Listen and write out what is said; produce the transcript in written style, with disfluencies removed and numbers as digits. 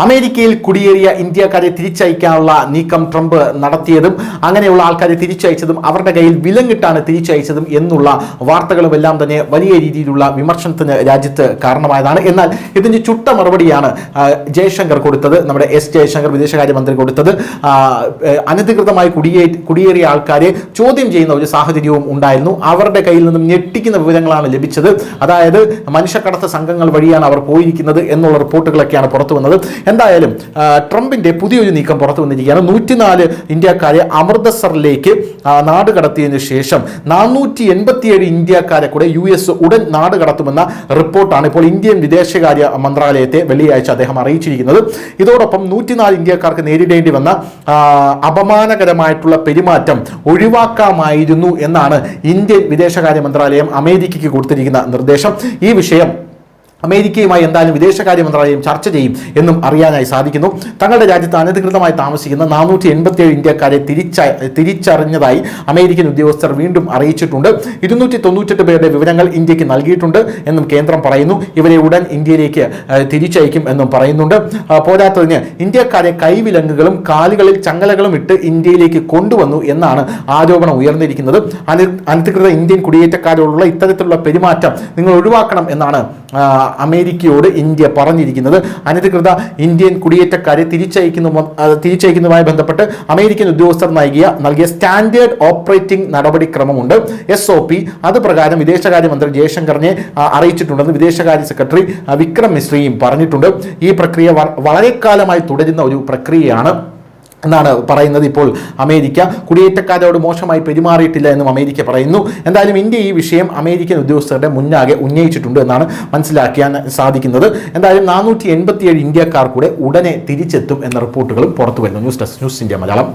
അമേരിക്കയിൽ കുടിയേറിയ ഇന്ത്യക്കാരെ തിരിച്ചയക്കാനുള്ള നീക്കം ട്രംപ് നടത്തിയതും അങ്ങനെയുള്ള ആൾക്കാരെ തിരിച്ചയച്ചതും അവരുടെ കയ്യിൽ വിലങ്ങിട്ടാണ് തിരിച്ചയച്ചതും എന്നുള്ള വാർത്തകളും എല്ലാം തന്നെ വലിയ രീതിയിലുള്ള വിമർശനത്തിന് രാജ്യത്ത് കാരണമായതാണ്. എന്നാൽ ഇതിന് ചുട്ട മറുപടിയാണ് ജയശങ്കർ കൊടുത്തത്. നമ്മുടെ ജയശങ്കർ വിദേശകാര്യമന്ത്രി കൊടുത്തത്. അനധികൃതമായി കുടിയേറിയ ആൾക്കാരെ ചോദ്യം ചെയ്യുന്ന ഒരു സാഹചര്യവും ഉണ്ടായിരുന്നു. അവരുടെ കയ്യിൽ നിന്നും ഞെട്ടിക്കുന്ന വിവരങ്ങളാണ് ലഭിച്ചത്. അതായത് മനുഷ്യക്കടത്ത് സംഘങ്ങൾ വഴിയാണ് അവർ പോയിരിക്കുന്നത് എന്നുള്ള റിപ്പോർട്ടുകളൊക്കെയാണ് പുറത്തു വന്നത്. എന്തായാലും ട്രംപിന്റെ പുതിയൊരു നീക്കം പുറത്തു വന്നിരിക്കുകയാണ്. 104 ഇന്ത്യക്കാരെ അമൃതസറിലേക്ക് നാട് കടത്തിയതിനു ശേഷം 487 ഇന്ത്യക്കാരെ കൂടെ US ഉടൻ നാട് കടത്തുമെന്ന റിപ്പോർട്ടാണ് ഇപ്പോൾ ഇന്ത്യൻ വിദേശകാര്യ മന്ത്രാലയത്തെ വെള്ളിയാഴ്ച അദ്ദേഹം അറിയിച്ചിരിക്കുന്നത്. ഇതോടൊപ്പം 104 ഇന്ത്യക്കാർക്ക് നേരിടേണ്ടി വന്ന അപമാനകരമായിട്ടുള്ള പെരുമാറ്റം ഒഴിവാക്കാമായിരുന്നു എന്നാണ് ഇന്ത്യൻ വിദേശകാര്യ മന്ത്രാലയം അമേരിക്കയ്ക്ക് കൊടുത്തിരിക്കുന്ന നിർദ്ദേശം. ഈ വിഷയം അമേരിക്കയുമായി എന്തായാലും വിദേശകാര്യ മന്ത്രാലയം ചർച്ച ചെയ്യും എന്നും അറിയാനായി സാധിക്കുന്നു. തങ്ങളുടെ രാജ്യത്ത് അനധികൃതമായി താമസിക്കുന്ന 487 ഇന്ത്യക്കാരെ തിരിച്ചറിഞ്ഞതായി അമേരിക്കൻ ഉദ്യോഗസ്ഥർ വീണ്ടും അറിയിച്ചിട്ടുണ്ട്. 298 പേരുടെ വിവരങ്ങൾ ഇന്ത്യക്ക് നൽകിയിട്ടുണ്ട് എന്നും കേന്ദ്രം പറയുന്നു. ഇവരെ ഉടൻ ഇന്ത്യയിലേക്ക് തിരിച്ചയക്കും എന്നും പറയുന്നുണ്ട്. പോരാത്തതിന് ഇന്ത്യക്കാരെ കൈവിലങ്ങുകളും കാലുകളിൽ ചങ്ങലകളും ഇട്ട് ഇന്ത്യയിലേക്ക് കൊണ്ടുവന്നു എന്നാണ് ആരോപണം ഉയർന്നിരിക്കുന്നത്. അനധികൃത ഇന്ത്യൻ കുടിയേറ്റക്കാരോടുള്ള ഇത്തരത്തിലുള്ള പെരുമാറ്റം നിങ്ങൾ ഒഴിവാക്കണം എന്നാണ് അമേരിക്കയോട് ഇന്ത്യ പറഞ്ഞിരിക്കുന്നത്. അനധികൃത ഇന്ത്യൻ കുടിയേറ്റക്കാരെ തിരിച്ചയക്കുന്നതുമായി ബന്ധപ്പെട്ട് അമേരിക്കൻ ഉദ്യോഗസ്ഥർ നൽകിയ സ്റ്റാൻഡേർഡ് ഓപ്പറേറ്റിംഗ് നടപടിക്രമമുണ്ട്, SOP. അത് പ്രകാരം വിദേശകാര്യമന്ത്രി ജയശങ്കറിനെ അറിയിച്ചിട്ടുണ്ടെന്ന് വിദേശകാര്യ സെക്രട്ടറി വിക്രം മിശ്രയും പറഞ്ഞിട്ടുണ്ട്. ഈ പ്രക്രിയ വളരെ കാലമായി തുടരുന്ന ഒരു പ്രക്രിയയാണ് എന്നാണ് പറയുന്നത്. ഇപ്പോൾ അമേരിക്ക കുടിയേറ്റക്കാരോട് മോശമായി പെരുമാറിയിട്ടില്ല എന്നും അമേരിക്ക പറയുന്നു. എന്തായാലും ഇന്ത്യ ഈ വിഷയം അമേരിക്കൻ ഉദ്യോഗസ്ഥരുടെ മുന്നാകെ ഉന്നയിച്ചിട്ടുണ്ട് എന്നാണ് മനസ്സിലാക്കാൻ സാധിക്കുന്നത്. എന്തായാലും 487 ഇന്ത്യക്കാർ കൂടെ ഉടനെ തിരിച്ചെത്തും എന്ന റിപ്പോർട്ടുകളും പുറത്തു വരുന്നു. News desk, news India Malayalam.